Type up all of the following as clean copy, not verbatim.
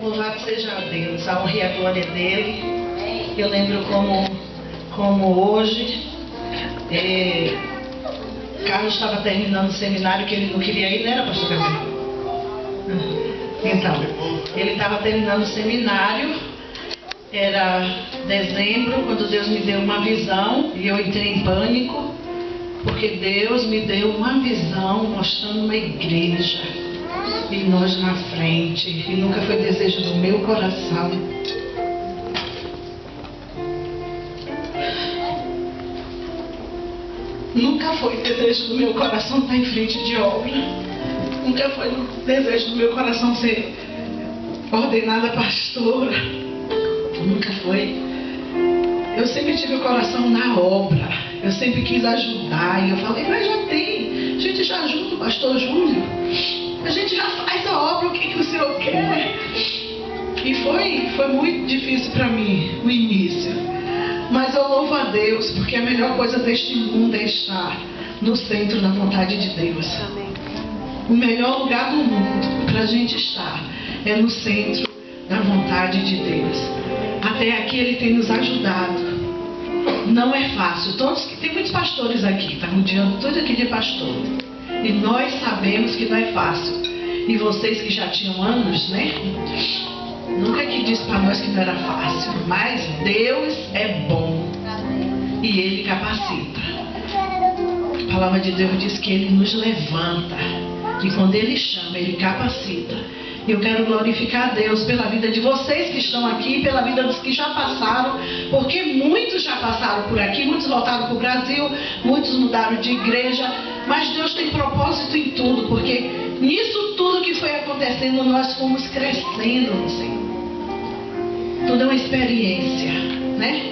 Louvado seja a Deus, a honra e a glória dele. Eu lembro como hoje, Carlos estava terminando o seminário que ele não queria ir, não era, pastor Gabriel? Então, ele estava terminando o seminário, era dezembro, quando Deus me deu uma visão e eu entrei em pânico, porque Deus me deu uma visão mostrando uma igreja e nós na frente, e nunca foi desejo do meu coração. Nunca foi desejo do meu coração estar em frente de obra. Nunca foi desejo do meu coração ser ordenada pastora. Nunca foi. Eu sempre tive o coração na obra. Eu sempre quis ajudar. E eu falei, mas já tem. A gente já ajuda o pastor Júlio. A gente já faz a obra, o que o senhor quer? E foi muito difícil para mim, o início. Mas eu louvo a Deus, porque a melhor coisa deste mundo é estar no centro da vontade de Deus. Amém. O melhor lugar do mundo para a gente estar é no centro da vontade de Deus. Até aqui Ele tem nos ajudado. Não é fácil. Tem muitos pastores aqui, está rodeando tudo aqui de pastor. E nós sabemos que não é fácil. E vocês que já tinham anos, né? Nunca que disse para nós que não era fácil. Mas Deus é bom. E Ele capacita. A palavra de Deus diz que Ele nos levanta. E quando Ele chama, Ele capacita. E eu quero glorificar a Deus pela vida de vocês que estão aqui, pela vida dos que já passaram, porque muitos já passaram por aqui, muitos voltaram para o Brasil, muitos mudaram de igreja, mas Deus tem propósito em tudo, porque nisso tudo que foi acontecendo, nós fomos crescendo no Senhor. Tudo é uma experiência, né?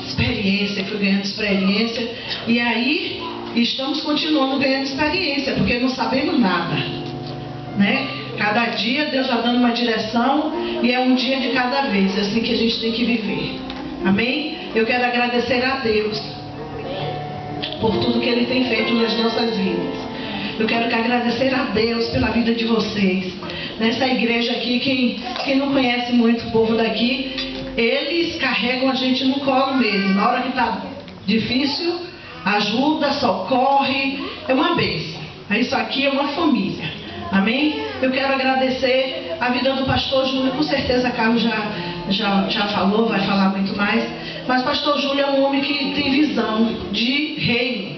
Experiência, fui ganhando experiência, e aí estamos continuando ganhando experiência, porque não sabemos nada, né? Cada dia Deus vai dando uma direção e é um dia de cada vez, é assim que a gente tem que viver. Amém? Eu quero agradecer a Deus por tudo que Ele tem feito nas nossas vidas. Eu quero agradecer a Deus pela vida de vocês. Nessa igreja aqui, quem não conhece muito o povo daqui, eles carregam a gente no colo mesmo. Na hora que está difícil, ajuda, socorre, é uma bênção. Isso aqui é uma família. Amém? Eu quero agradecer a vida do pastor Júlio. Com certeza Carlos já falou, vai falar muito mais. Mas pastor Júlio é um homem que tem visão de reino.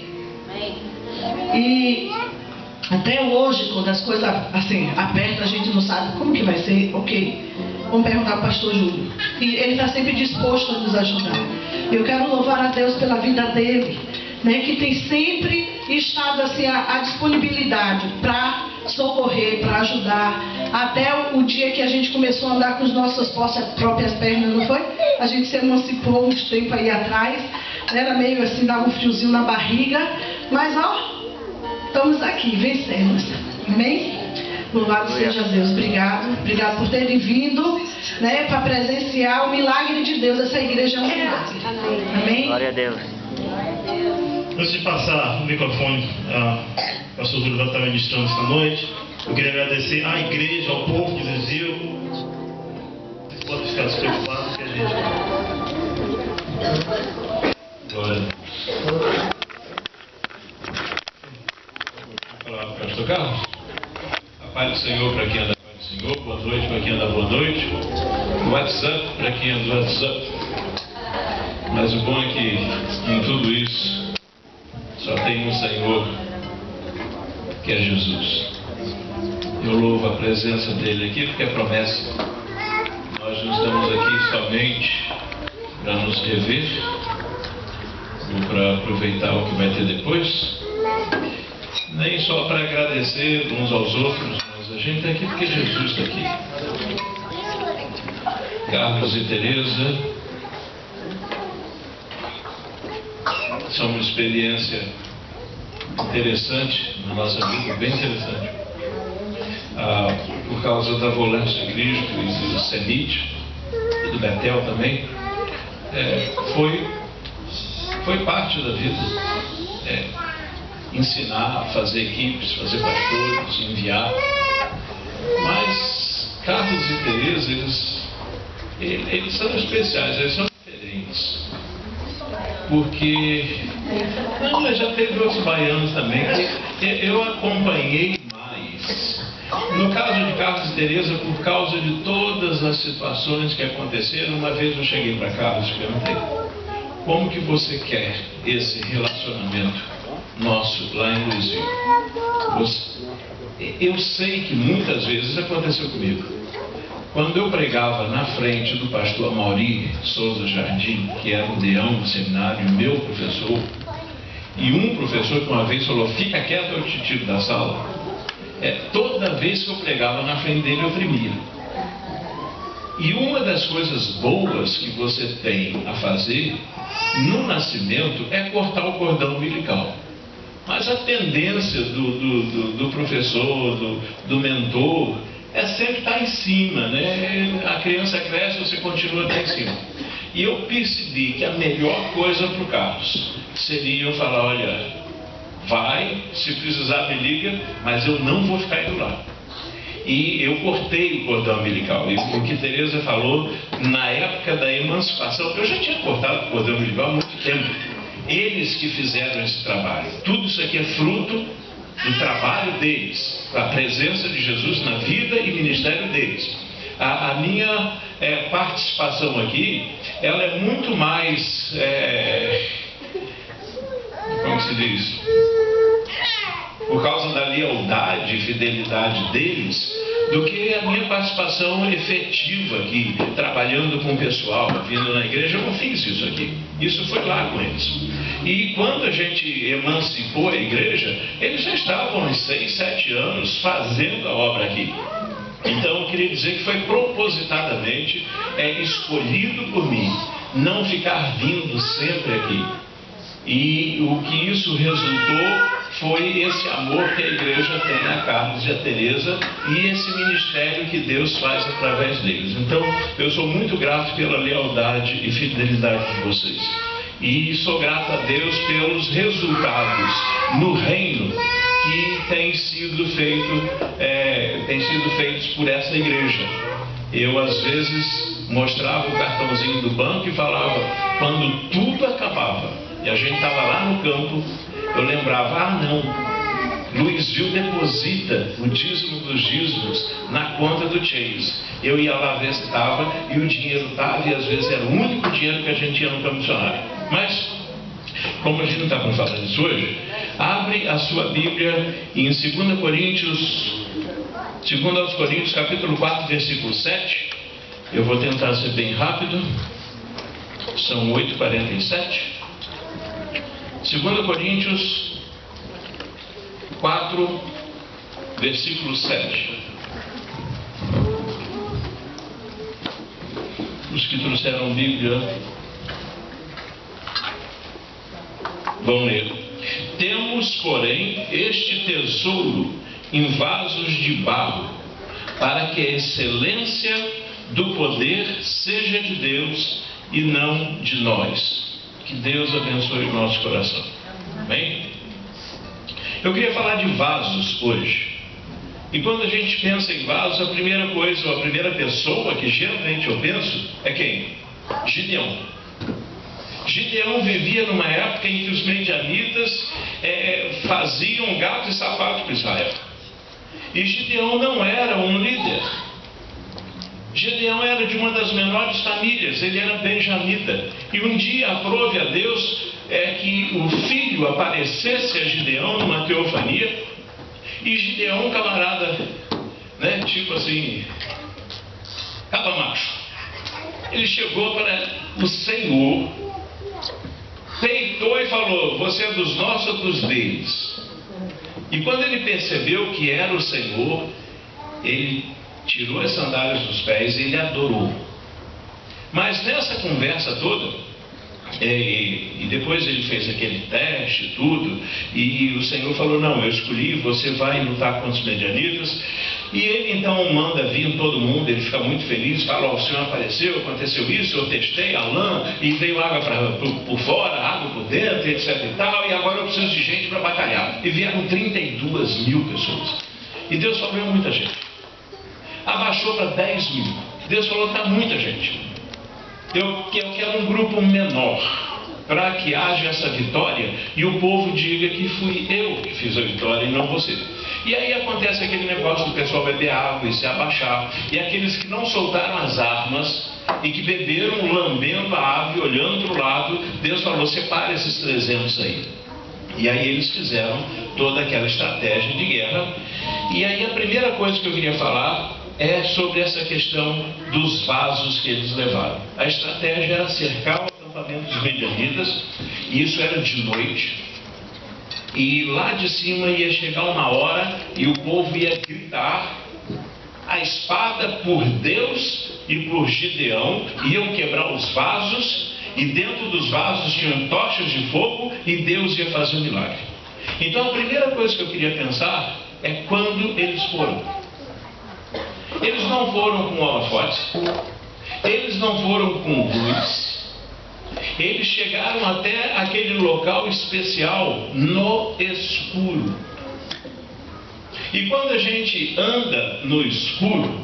E até hoje, quando as coisas assim apertam, a gente não sabe como que vai ser. Ok, vamos perguntar para o pastor Júlio. E ele está sempre disposto a nos ajudar. Eu quero louvar a Deus pela vida dele, né, que tem sempre estado assim à disponibilidade para socorrer, para ajudar, até o dia que a gente começou a andar com as nossas próprias pernas, não foi? A gente se emancipou uns tempos aí atrás, era meio assim, dava um friozinho na barriga, mas ó, estamos aqui, vencemos, amém? Louvado seja Deus, obrigado por terem vindo, né, para presenciar o milagre de Deus. Essa igreja é um milagre, amém? Glória a Deus. Antes de passar o microfone, o pastor Júlio vai estar ministrando esta noite. Eu queria agradecer à igreja, ao povo de Viseu. Vocês podem ficar despreocupados que a gente. Glória. Vou falar para o pastor Carlos. A paz do Senhor para quem anda a paz do Senhor. Boa noite para quem anda boa noite. O WhatsApp para quem anda no WhatsApp. Mas o bom é que em tudo isso só tem um Senhor, que é Jesus. Eu louvo a presença dele aqui, porque é promessa. Nós não estamos aqui somente para nos rever, ou para aproveitar o que vai ter depois, nem só para agradecer uns aos outros, mas a gente está aqui porque Jesus está aqui. Carlos e Tereza são uma experiência interessante na nossa vida, bem interessante. Por causa da Volante de Cristo e do CEMIT, e do Betel também, foi parte da vida. Ensinar, fazer equipes, fazer pastores, enviar. Mas Carlos e Teresa, eles são especiais, eles são diferentes. Porque mas já teve outros baianos também que eu acompanhei mais. No caso de Carlos e Teresa, por causa de todas as situações que aconteceram, uma vez eu cheguei para Carlos e perguntei: como que você quer esse relacionamento nosso lá em Luizio? Eu sei que muitas vezes aconteceu comigo. Quando eu pregava na frente do pastor Amauri Souza Jardim, que era o deão do seminário, meu professor, e um professor que uma vez falou: fica quieto, eu te tiro da sala. Toda vez que eu pregava na frente dele, eu tremia. E uma das coisas boas que você tem a fazer no nascimento é cortar o cordão umbilical. Mas a tendência do professor, do mentor, é sempre estar em cima, né? A criança cresce, você continua a estar em cima. E eu percebi que a melhor coisa para o Carlos seria eu falar: olha, vai, se precisar me liga, mas eu não vou ficar indo lá. E eu cortei o cordão umbilical. E o que Teresa falou, na época da emancipação, eu já tinha cortado o cordão umbilical há muito tempo. Eles que fizeram esse trabalho. Tudo isso aqui é fruto do trabalho deles, da presença de Jesus na vida e ministério deles. A minha participação aqui, ela é muito mais, como se diz, por causa da lealdade e fidelidade deles, do que a minha participação efetiva aqui, trabalhando com o pessoal, vindo na igreja. Eu não fiz isso aqui. Isso foi lá com eles. E quando a gente emancipou a igreja, eles já estavam há 6, 7 anos fazendo a obra aqui. Então eu queria dizer que foi propositadamente escolhido por mim, não ficar vindo sempre aqui. E o que isso resultou foi esse amor que a igreja tem a Carlos e a Teresa e esse ministério que Deus faz através deles. Então, eu sou muito grato pela lealdade e fidelidade de vocês. E sou grato a Deus pelos resultados no reino que têm sido feitos por essa igreja. Eu, às vezes, mostrava o cartãozinho do banco e falava, quando tudo acabava, e a gente estava lá no campo, eu lembrava: não, Luizio deposita o dízimo dos dízimos na conta do Chase. Eu ia lá ver se estava, e o dinheiro estava, e às vezes era o único dinheiro que a gente tinha no campo missionário. Mas, como a gente não está para falar disso hoje, abre a sua Bíblia em 2 aos Coríntios, capítulo 4, versículo 7. Eu vou tentar ser bem rápido. São 8h47. 2 Coríntios 4, versículo 7. Os que trouxeram Bíblia vão ler. Temos, porém, este tesouro em vasos de barro, para que a excelência do poder seja de Deus e não de nós. Que Deus abençoe o nosso coração. Amém? Eu queria falar de vasos hoje. E quando a gente pensa em vasos, a primeira coisa, ou a primeira pessoa que geralmente eu penso é quem? Gideão. Gideão vivia numa época em que os midianitas faziam gato e sapato para Israel. E Gideão não era um líder. Gideão era de uma das menores famílias, ele era benjamita. E um dia aprove a Deus que o filho aparecesse a Gideão numa teofania. E Gideão, camarada, né, tipo assim, caba macho, ele chegou para o Senhor, peitou e falou: você é dos nossos ou dos deles? E quando ele percebeu que era o Senhor, ele tirou as sandálias dos pés e ele adorou. Mas nessa conversa toda, e depois ele fez aquele teste e tudo, e o Senhor falou: não, eu escolhi, você vai lutar contra os medianitas. E ele então manda vir todo mundo, ele fica muito feliz, fala: o Senhor apareceu, aconteceu isso, eu testei a lã, e veio água por fora, água por dentro, etc e tal, e agora eu preciso de gente para batalhar. E vieram 32 mil pessoas. E Deus falou: é muita gente. A abaixou para 10 mil. Deus falou: está muita gente. Eu quero um grupo menor, para que haja essa vitória e o povo diga que fui eu que fiz a vitória e não você. E aí acontece aquele negócio do pessoal beber água e se abaixar, e aqueles que não soltaram as armas e que beberam lambendo a ave, olhando para o lado, Deus falou: separa esses 300 aí. E aí eles fizeram toda aquela estratégia de guerra. E aí a primeira coisa que eu queria falar é sobre essa questão dos vasos que eles levaram. A estratégia era cercar o acampamento dos medianitas, e isso era de noite. E lá de cima ia chegar uma hora e o povo ia gritar a espada por Deus e por Gideão, iam quebrar os vasos, e dentro dos vasos tinham tochas de fogo, e Deus ia fazer um milagre. Então a primeira coisa que eu queria pensar é quando eles foram. Eles não foram com holofotes, eles não foram com luz. Eles chegaram até aquele local especial no escuro. E quando a gente anda no escuro,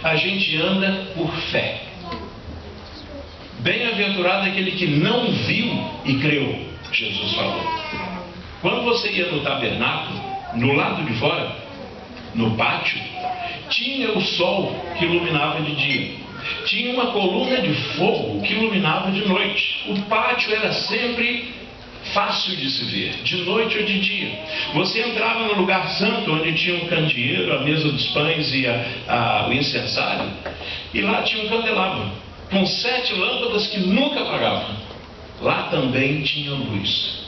a gente anda por fé. Bem-aventurado aquele que não viu e creu, Jesus falou. Quando você ia no tabernáculo, no lado de fora, no pátio, tinha o sol que iluminava de dia. Tinha uma coluna de fogo que iluminava de noite. O pátio era sempre fácil de se ver, de noite ou de dia. Você entrava no lugar santo, onde tinha um candeeiro, a mesa dos pães e o incensário, e lá tinha um candelabro, com 7 lâmpadas que nunca apagavam. Lá também tinha luz.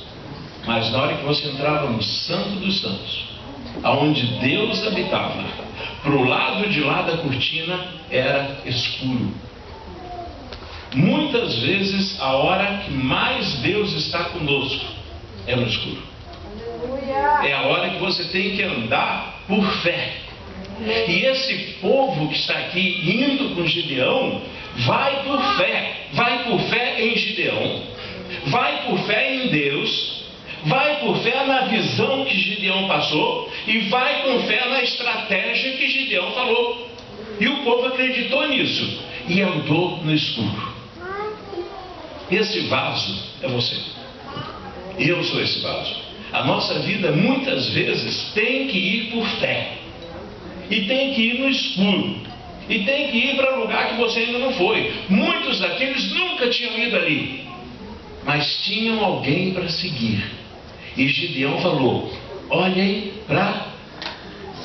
Mas na hora que você entrava no Santo dos Santos, aonde Deus habitava, para o lado de lá da cortina era escuro. Muitas vezes a hora que mais Deus está conosco é no escuro. É a hora que você tem que andar por fé. E esse povo que está aqui indo com Gideão, vai por fé em Gideão, vai por fé em Deus, vai por fé na visão que Gideão passou e vai com fé na estratégia que Gideão falou. E o povo acreditou nisso e andou no escuro. Esse vaso é você. Eu sou esse vaso. A nossa vida muitas vezes tem que ir por fé. E tem que ir no escuro. E tem que ir para lugar que você ainda não foi. Muitos daqueles nunca tinham ido ali, mas tinham alguém para seguir. E Gideão falou: olhem para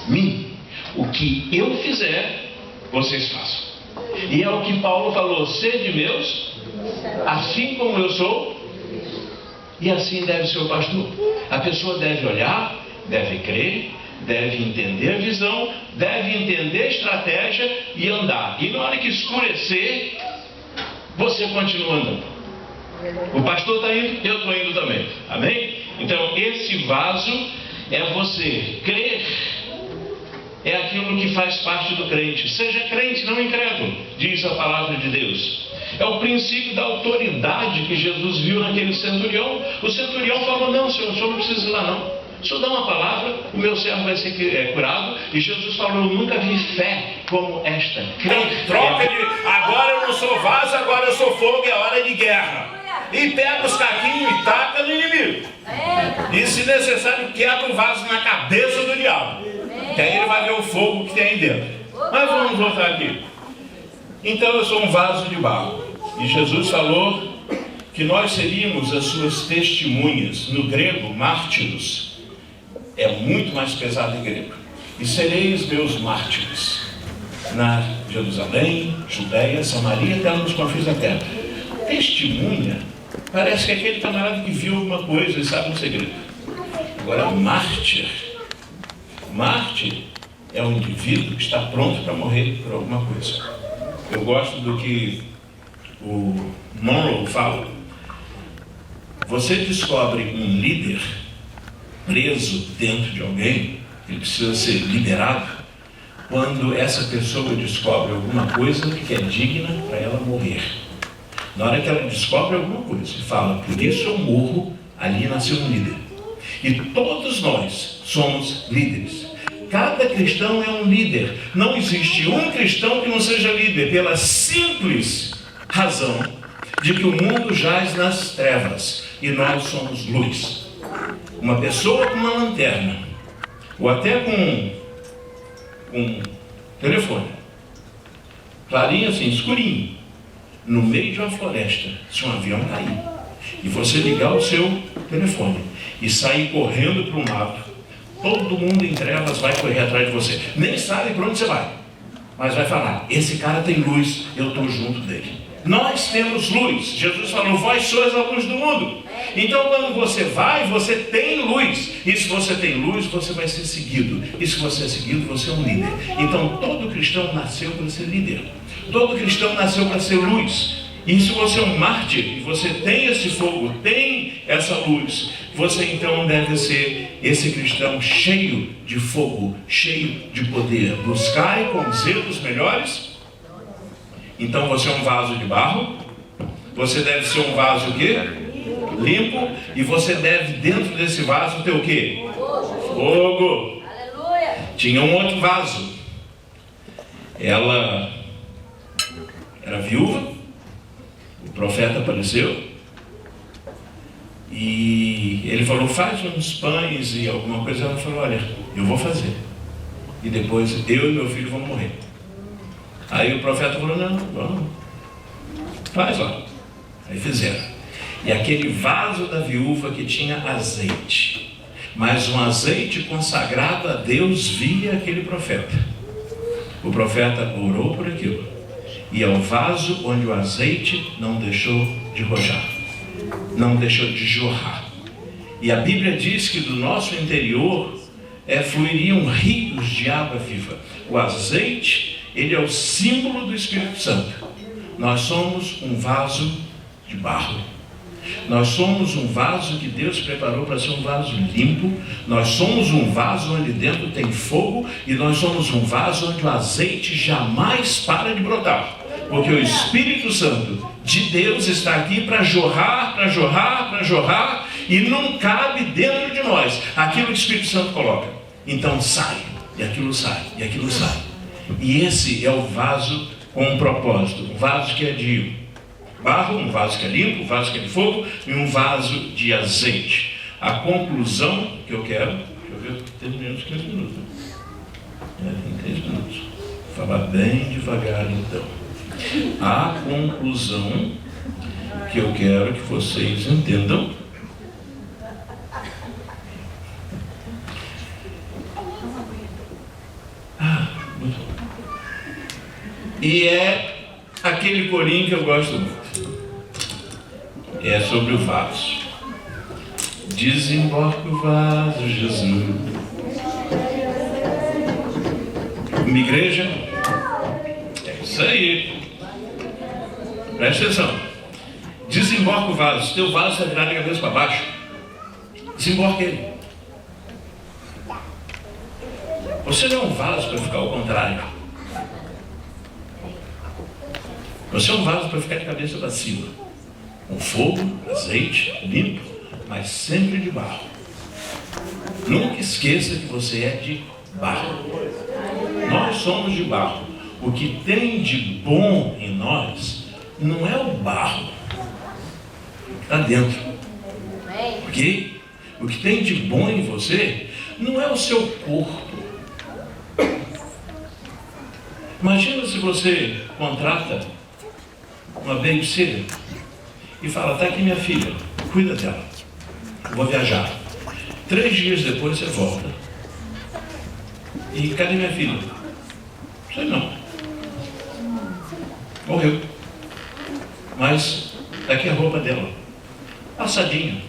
mim. O que eu fizer, vocês façam. E é o que Paulo falou: sede meus, assim como eu sou. E assim deve ser o pastor. A pessoa deve olhar, deve crer, deve entender a visão, deve entender a estratégia e andar. E na hora que escurecer, você continua andando. O pastor está indo, eu estou indo também. Amém? Então esse vaso é você. Crer é aquilo que faz parte do crente. Seja crente, não incrédulo, diz a palavra de Deus. É o princípio da autoridade que Jesus viu naquele centurião. O centurião falou: não, senhor, o senhor não precisa ir lá não. O senhor dá uma palavra, o meu servo vai ser curado. E Jesus falou: eu nunca vi fé como esta. Crer. Troca de agora eu não sou vaso, agora eu sou fogo, é hora de guerra. E pega os caquinhos e taca no inimigo. E se necessário, quebra o vaso na cabeça do diabo. Que aí ele vai ver o fogo que tem aí dentro. Mas vamos voltar aqui. Então eu sou um vaso de barro. E Jesus falou que nós seríamos as suas testemunhas. No grego, mártiros é muito mais pesado em grego. E sereis meus mártires na Jerusalém, Judeia, Samaria, até nos confins da terra. Testemunha parece que é aquele camarada que viu alguma coisa e sabe um segredo. Agora, mártir é um indivíduo que está pronto para morrer por alguma coisa. Eu gosto do que o Monroe fala. Você descobre um líder preso dentro de alguém, ele precisa ser liberado, quando essa pessoa descobre alguma coisa que é digna para ela morrer. Na hora que ela descobre alguma coisa e fala: por isso eu morro, ali nasceu um líder. E todos nós somos líderes. cada cristão é um líder. Não existe um cristão que não seja líder, pela simples razão de que o mundo jaz nas trevas e nós somos luz. Uma pessoa com uma lanterna, ou até com um telefone, clarinho assim, escurinho, no meio de uma floresta, se um avião cair, e você ligar o seu telefone e sair correndo para um lado, todo mundo em trevas vai correr atrás de você. Nem sabe para onde você vai, mas vai falar: esse cara tem luz, eu estou junto dele. Nós temos luz. Jesus falou: vós sois a luz do mundo. Então quando você vai, você tem luz. E se você tem luz, você vai ser seguido. E se você é seguido, você é um líder. Então todo cristão nasceu para ser líder. Todo cristão nasceu para ser luz. E se você é um mártir, e você tem esse fogo, tem essa luz, você então deve ser esse cristão cheio de fogo, cheio de poder. Buscai com zelo os melhores. Então você é um vaso de barro. Você deve ser um vaso o quê? Limpo. E você deve, dentro desse vaso, ter o quê? Fogo. Aleluia. Tinha um outro vaso. Ela era viúva. O profeta apareceu e ele falou: faz uns pães e alguma coisa. Ela falou: olha, eu vou fazer, e depois eu e meu filho vamos morrer. Aí o profeta falou: não, vamos, faz lá. Aí fizeram. E aquele vaso da viúva que tinha azeite, mas um azeite consagrado a Deus via aquele profeta. O profeta orou por aquilo. E é o vaso onde o azeite não deixou de rojar, não deixou de jorrar. E a Bíblia diz que do nosso interior fluiriam rios de água viva. O azeite, ele é o símbolo do Espírito Santo. Nós somos um vaso de barro. Nós somos um vaso que Deus preparou para ser um vaso limpo. Nós somos um vaso onde dentro tem fogo. E nós somos um vaso onde o azeite jamais para de brotar. Porque o Espírito Santo de Deus está aqui para jorrar, para jorrar, para jorrar. E não cabe dentro de nós aquilo que o Espírito Santo coloca. Então sai, e aquilo sai, e aquilo sai. E esse é o vaso com um propósito. Um vaso que é de barro, um vaso que é limpo, um vaso que é de fogo e um vaso de azeite. A conclusão que eu quero... Deixa eu ver, terminei uns 15 minutos. Tem 3 minutos. Vou falar bem devagar então. A conclusão que eu quero que vocês entendam muito bom. E é aquele corinho que eu gosto muito. É sobre o vaso. Desemboca o vaso, Jesus. Uma igreja? É isso aí. Presta atenção. Desemboca o vaso. Se teu vaso está virado de cabeça para baixo, desemboca ele. Você não é um vaso para ficar ao contrário. Você é um vaso para ficar de cabeça para cima. Com fogo, azeite, limpo, mas sempre de barro. Nunca esqueça que você é de barro. Nós somos de barro. O que tem de bom em nós não é o barro que está dentro. Ok? O que tem de bom em você não é o seu corpo. Imagina se você contrata uma babysitter e fala: tá aqui minha filha, cuida dela, eu vou viajar. 3 dias depois você volta. E cadê minha filha? Sei não. Morreu. Mas tá aqui a roupa dela, passadinha,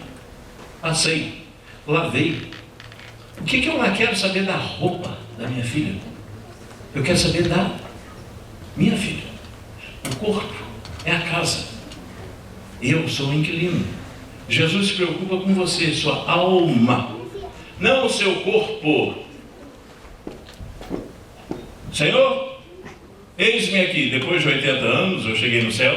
passei, lavei. O que eu não quero saber da roupa da minha filha? Eu quero saber da minha filha. O corpo é a casa. Eu sou o inquilino. Jesus se preocupa com você, sua alma, não o seu corpo. Senhor, eis-me aqui. Depois de 80 anos eu cheguei no céu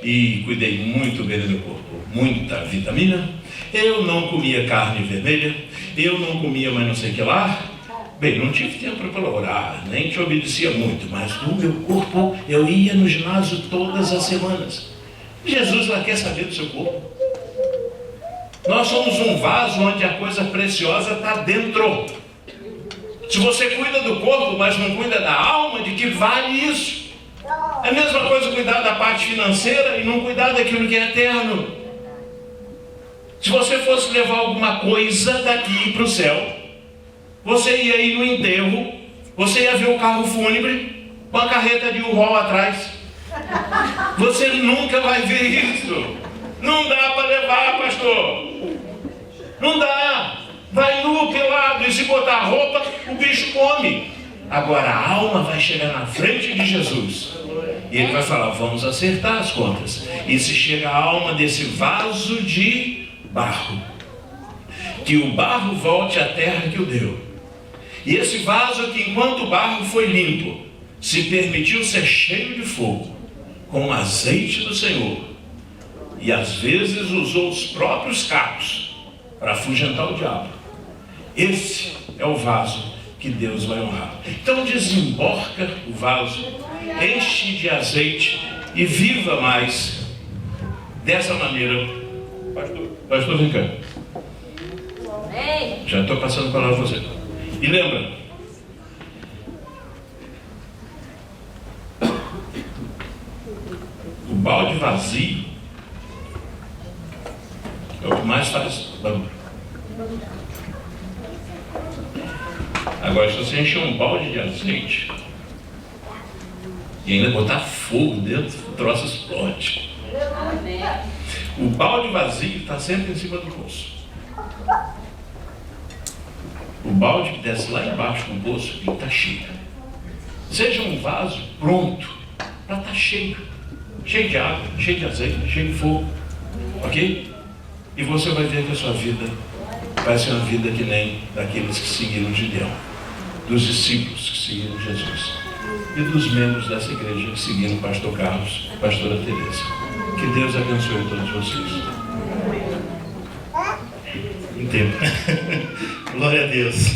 e cuidei muito bem do meu corpo. Muita vitamina. Eu não comia carne vermelha. Eu não comia mais não sei o que lá. Bem, não tive tempo para orar, nem te obedecia muito, mas no meu corpo eu ia no ginásio todas as semanas. Jesus lá quer saber do seu corpo. Nós somos um vaso onde a coisa preciosa está dentro. Se você cuida do corpo, mas não cuida da alma, de que vale isso? É a mesma coisa cuidar da parte financeira e não cuidar daquilo que é eterno. Se você fosse levar alguma coisa daqui para o céu, você ia ir no enterro, você ia ver o carro fúnebre com a carreta de U-Haul atrás. Você nunca vai ver isso. Não dá para levar, pastor. Não dá. Vai nu, pelado, e se botar roupa, o bicho come. Agora a alma vai chegar na frente de Jesus. E ele vai falar, vamos acertar as contas. E se chega a alma desse vaso de barro, que o barro volte à terra que o deu. E esse vaso que enquanto o barro foi limpo, se permitiu ser cheio de fogo, com o azeite do Senhor. E às vezes usou os próprios cacos para afugentar o diabo. Esse é o vaso que Deus vai honrar. Então desemborca o vaso, enche de azeite e viva mais dessa maneira. Pastor, vem cá. Já estou passando a palavra para você. E lembra, o balde vazio é o que mais faz barulho. Agora, se você encher um balde de azeite e ainda botar fogo dentro, o troço explode. O balde vazio está sempre em cima do poço. O balde que desce lá embaixo no poço, ele está cheio. Seja um vaso pronto para estar cheio. Cheio de água, cheio de azeite, cheio de fogo. Ok? E você vai ver que a sua vida vai ser uma vida que nem daqueles que seguiram Gideão, dos discípulos que seguiram Jesus e dos membros dessa igreja que seguiram o pastor Carlos, pastora Teresa. Que Deus abençoe todos vocês. Entendo. Glória a Deus.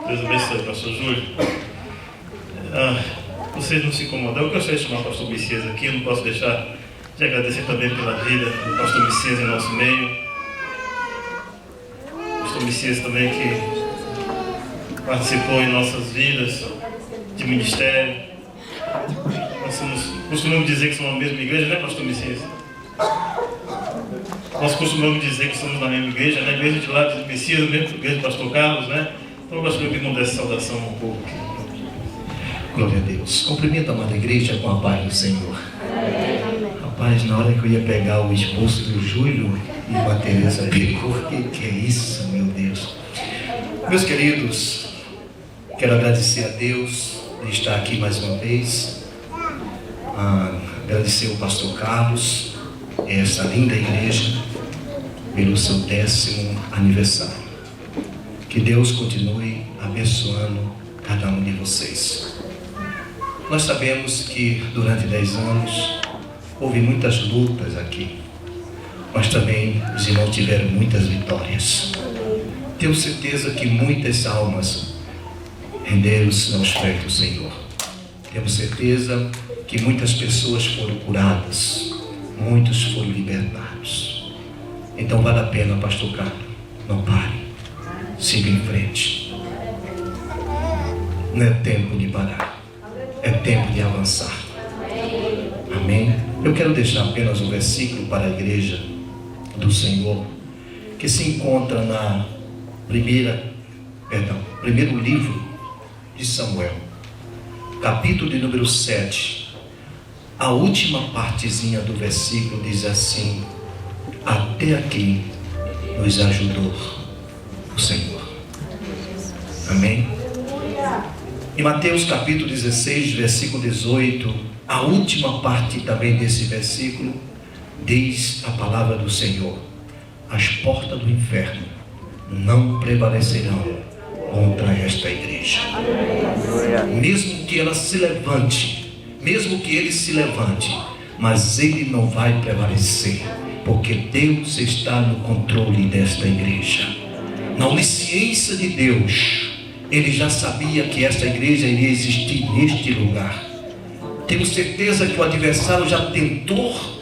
Deus abençoe, pastor Júlio. Vocês não se incomodam. Eu gostaria de chamar o pastor Messias aqui. Eu não posso deixar de agradecer também pela vida do pastor Messias em nosso meio. O pastor Messias também que participou em nossas vidas de ministério. Nós costumamos dizer que somos a mesma igreja, né, pastor Messias? Nós costumamos dizer que somos na mesma igreja, né? Igreja de lá de Messias, mesmo igreja do pastor Carlos, né? Então eu gostaria de mandar essa saudação um pouco. Glória a Deus. Cumprimento a amada igreja com a paz do Senhor. Rapaz, na hora que eu ia pegar o esposo do Júlio e a Teresa pegou, que é isso, meu Deus. Meus queridos, quero agradecer a Deus de estar aqui mais uma vez. Agradecer ao pastor Carlos, essa linda igreja, pelo seu 10º aniversário. Que Deus continue abençoando cada um de vocês. Nós sabemos que durante 10 anos houve muitas lutas aqui, mas também os irmãos tiveram muitas vitórias. Tenho certeza que muitas almas renderam-se aos pés do Senhor. Temos certeza que muitas pessoas foram curadas, muitos foram libertados. Então vale a pena, pastor Carlos, não pare, siga em frente. Não é tempo de parar, é tempo de avançar. Amém? Eu quero deixar apenas um versículo para a igreja do Senhor, que se encontra na primeiro livro de Samuel, capítulo de número 7. A última partezinha do versículo diz assim: até aqui nos ajudou o Senhor. Amém? Em Mateus capítulo 16, versículo 18, a última parte também desse versículo, diz a palavra do Senhor: as portas do inferno não prevalecerão contra esta igreja. Mesmo que ela se levante, mesmo que ele se levante, mas ele não vai prevalecer, porque Deus está no controle desta igreja. Na onisciência de Deus, ele já sabia que essa igreja iria existir neste lugar. Tenho certeza que o adversário já tentou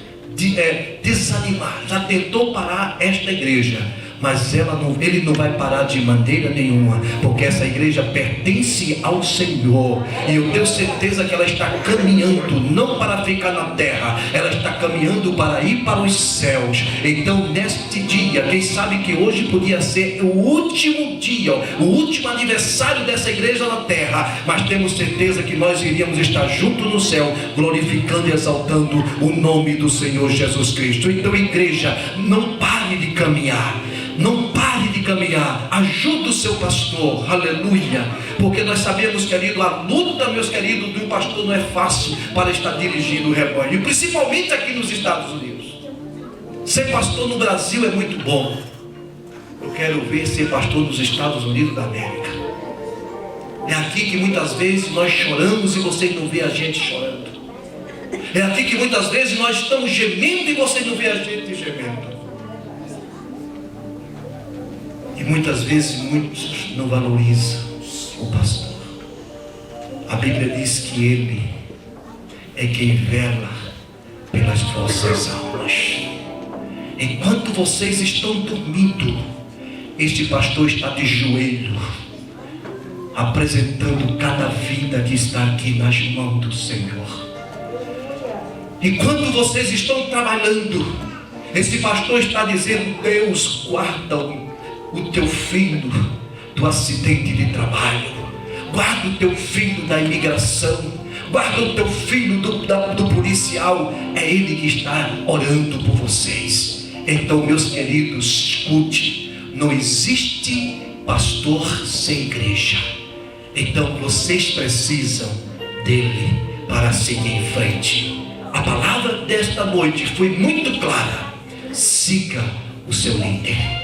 desanimar, já tentou parar esta igreja, mas ele não vai parar de maneira nenhuma, porque essa igreja pertence ao Senhor, e eu tenho certeza que ela está caminhando não para ficar na terra, ela está caminhando para ir para os céus. Então neste dia, quem sabe que hoje podia ser o último dia, o último aniversário dessa igreja na terra, mas temos certeza que nós iríamos estar juntos no céu, glorificando e exaltando o nome do Senhor Jesus Cristo. Então, igreja, não pare de caminhar. Não pare de caminhar, ajude o seu pastor, aleluia, porque nós sabemos, querido, a luta, meus queridos, de um pastor não é fácil para estar dirigindo o rebanho, e principalmente aqui nos Estados Unidos. Ser pastor no Brasil é muito bom, eu quero ver ser pastor nos Estados Unidos da América. É aqui que muitas vezes nós choramos e vocês não vê a gente chorando. É aqui que muitas vezes nós estamos gemendo e vocês não vê a gente gemendo. E muitas vezes muitos não valorizam o pastor. A Bíblia diz que ele é quem vela pelas vossas almas. Enquanto vocês estão dormindo, este pastor está de joelho, apresentando cada vida que está aqui nas mãos do Senhor. Enquanto vocês estão trabalhando, esse pastor está dizendo: Deus, guarda o teu filho do acidente de trabalho, guarda o teu filho da imigração, guarda o teu filho do policial. É ele que está orando por vocês. Então, meus queridos, escute, não existe pastor sem igreja. Então vocês precisam dele para seguir em frente. A palavra desta noite foi muito clara: siga o seu líder.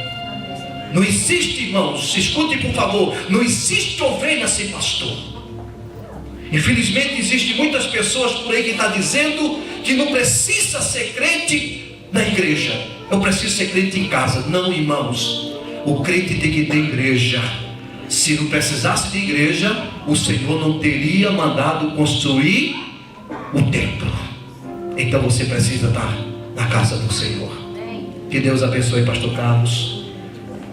Não existe, irmãos, escute por favor, não existe ovelha sem pastor. Infelizmente existem muitas pessoas por aí que estão dizendo que não precisa ser crente na igreja, eu preciso ser crente em casa. Não, irmãos, o crente tem que ter igreja. Se não precisasse de igreja, o Senhor não teria mandado construir o templo. Então você precisa estar na casa do Senhor. Que Deus abençoe pastor Carlos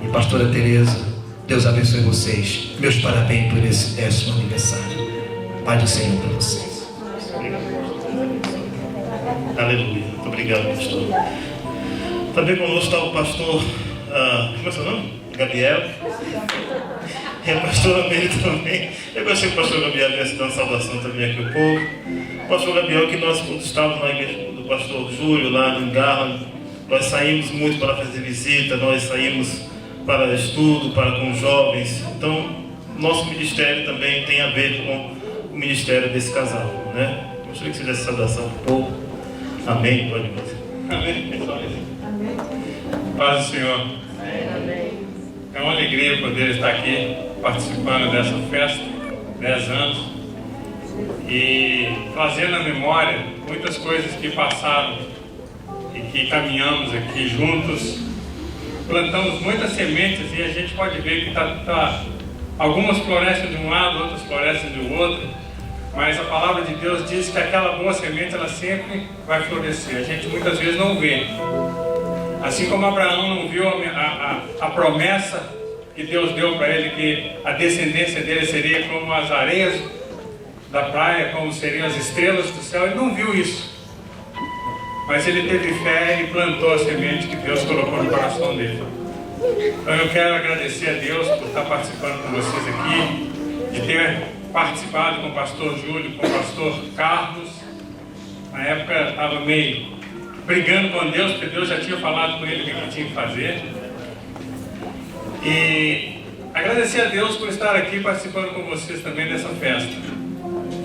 e pastora Tereza. Deus abençoe vocês. Meus parabéns por esse 10º aniversário. Pai do Senhor para vocês. Aleluia. Muito obrigado, pastor. Também conosco está o pastor, como é seu nome? Gabriel. E a pastora Meire também. Eu gostei que o pastor Gabriel viesse dar uma saudação também aqui ao povo. O pastor Gabriel, que nós, quando estávamos na igreja do pastor Júlio, lá em Garland, nós saímos muito para fazer visita, nós saímos para estudo, para com jovens. Então, nosso ministério também tem a ver com o ministério desse casal, né? Gostaria que você desse saudação para o povo. Amém. Pode dizer. Amém. Amém. Paz do Senhor. Amém. É uma alegria poder estar aqui participando dessa festa, 10 anos, e trazendo à memória muitas coisas que passaram e que caminhamos aqui juntos. Plantamos muitas sementes e a gente pode ver que algumas florescem de um lado, outras florescem do outro, mas a palavra de Deus diz que aquela boa semente ela sempre vai florescer. A gente muitas vezes não vê. Assim como Abraão não viu a promessa que Deus deu para ele, que a descendência dele seria como as areias da praia, como seriam as estrelas do céu, ele não viu isso. Mas ele teve fé e plantou a semente que Deus colocou no coração dele. Então eu quero agradecer a Deus por estar participando com vocês aqui, de ter participado com o pastor Júlio, com o pastor Carlos. Na época eu estava meio brigando com Deus, porque Deus já tinha falado com ele o que ele tinha que fazer. E agradecer a Deus por estar aqui participando com vocês também dessa festa.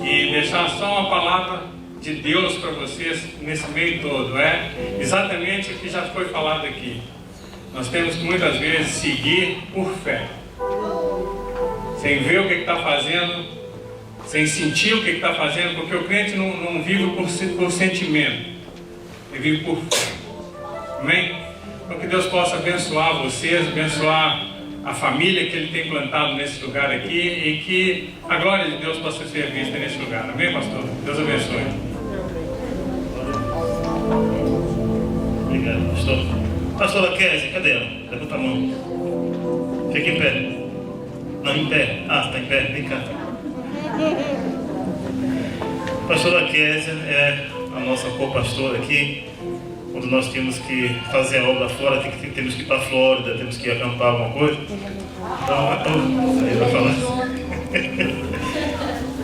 E deixar só uma palavra de Deus para vocês nesse meio todo. É exatamente o que já foi falado aqui. Nós temos que muitas vezes seguir por fé. Sem ver o que está fazendo, sem sentir o que está fazendo, porque o crente não vive por sentimento. Ele vive por fé. Amém? Então que Deus possa abençoar vocês, abençoar a família que Ele tem plantado nesse lugar aqui e que a glória de Deus possa ser vista nesse lugar. Amém, pastor? Deus abençoe. Obrigado, pastor. Pastora Kézia, cadê ela? Levanta a mão. Fica em pé. Não, em pé. Ah, está em pé. Vem cá. Pastora Kézia é a nossa co-pastora aqui. Quando nós temos que fazer a obra fora, temos que ir para a Flórida, temos que acampar alguma coisa. Então, aí vai falar.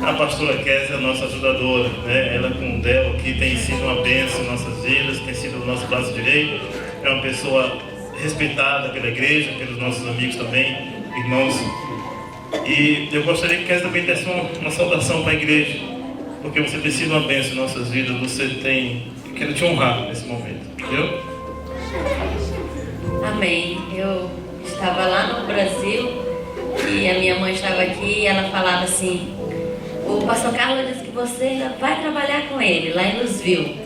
A pastora Kézia é a nossa ajudadora, né? Ela com o Del aqui tem sido uma bênção em nossas vidas, tem sido o nosso braço direito. É uma pessoa respeitada pela igreja, pelos nossos amigos também, irmãos. E eu gostaria que Kézia também desse uma saudação para a igreja, porque você tem sido uma bênção em nossas vidas. Você tem... Quero te honrar nesse momento, entendeu? Amém. Eu estava lá no Brasil e a minha mãe estava aqui e ela falava assim: o pastor Carlos disse que você ainda vai trabalhar com ele lá em Louisville.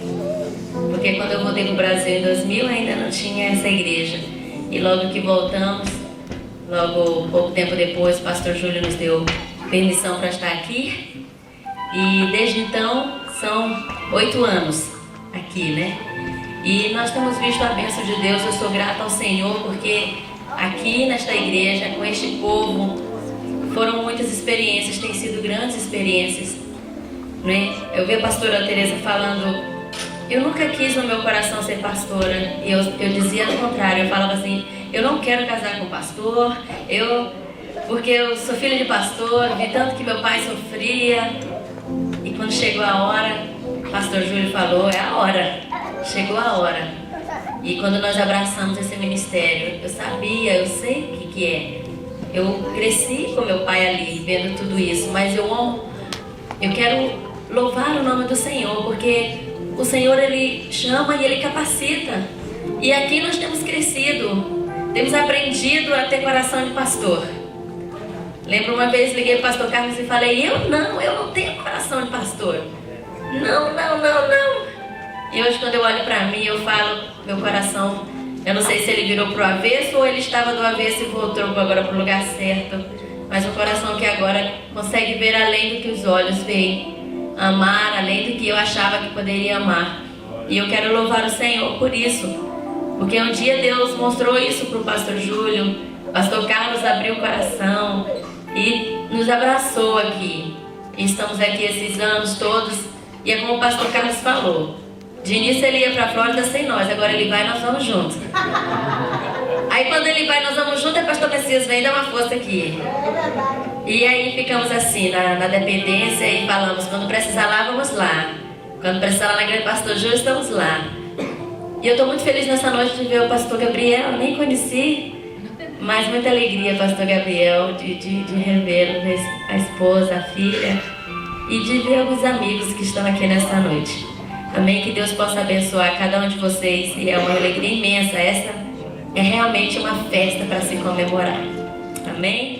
Porque quando eu voltei para o Brasil em 2000 ainda não tinha essa igreja. E logo que voltamos, logo pouco tempo depois, o pastor Júlio nos deu permissão para estar aqui. E desde então são 8 anos aqui, né? E nós temos visto a bênção de Deus. Eu sou grata ao Senhor porque aqui nesta igreja, com este povo, foram muitas experiências, têm sido grandes experiências, né? Eu vi a pastora Teresa falando, eu nunca quis no meu coração ser pastora. E eu dizia ao contrário, eu falava assim, eu não quero casar com pastor, porque eu sou filha de pastor, vi tanto que meu pai sofria. E quando chegou a hora, o pastor Júlio falou, é a hora, chegou a hora. E quando nós abraçamos esse ministério, eu sabia, eu sei o que é. Eu cresci com meu pai ali, vendo tudo isso, mas eu quero louvar o nome do Senhor, porque o Senhor, Ele chama e Ele capacita. E aqui nós temos crescido, temos aprendido a ter coração de pastor. Lembro uma vez, liguei para o pastor Carlos e falei, eu não tenho coração de pastor. Não. E hoje quando eu olho para mim, eu falo, meu coração, eu não sei se ele virou para o avesso ou ele estava do avesso e voltou agora para o lugar certo. Mas um coração que agora consegue ver além do que os olhos veem, amar além do que eu achava que poderia amar. E eu quero louvar o Senhor por isso, porque um dia Deus mostrou isso para o pastor Júlio, o pastor Carlos abriu o coração e nos abraçou aqui. E estamos aqui esses anos todos. E é como o pastor Carlos falou, de início ele ia para a Flórida sem nós, agora ele vai e nós vamos juntos. Aí quando ele vai, nós vamos juntos, e o pastor Messias vem dar uma força aqui. E aí ficamos assim, na dependência, e falamos, quando precisar lá, vamos lá. Quando precisar lá na igreja do pastor Júlio, estamos lá. E eu estou muito feliz nessa noite de ver o pastor Gabriel, nem conheci, mas muita alegria, pastor Gabriel, de revê-lo, ver a esposa, a filha. E de ver alguns amigos que estão aqui nesta noite. Amém? Que Deus possa abençoar cada um de vocês. E é uma alegria imensa. Essa é realmente uma festa para se comemorar. Amém?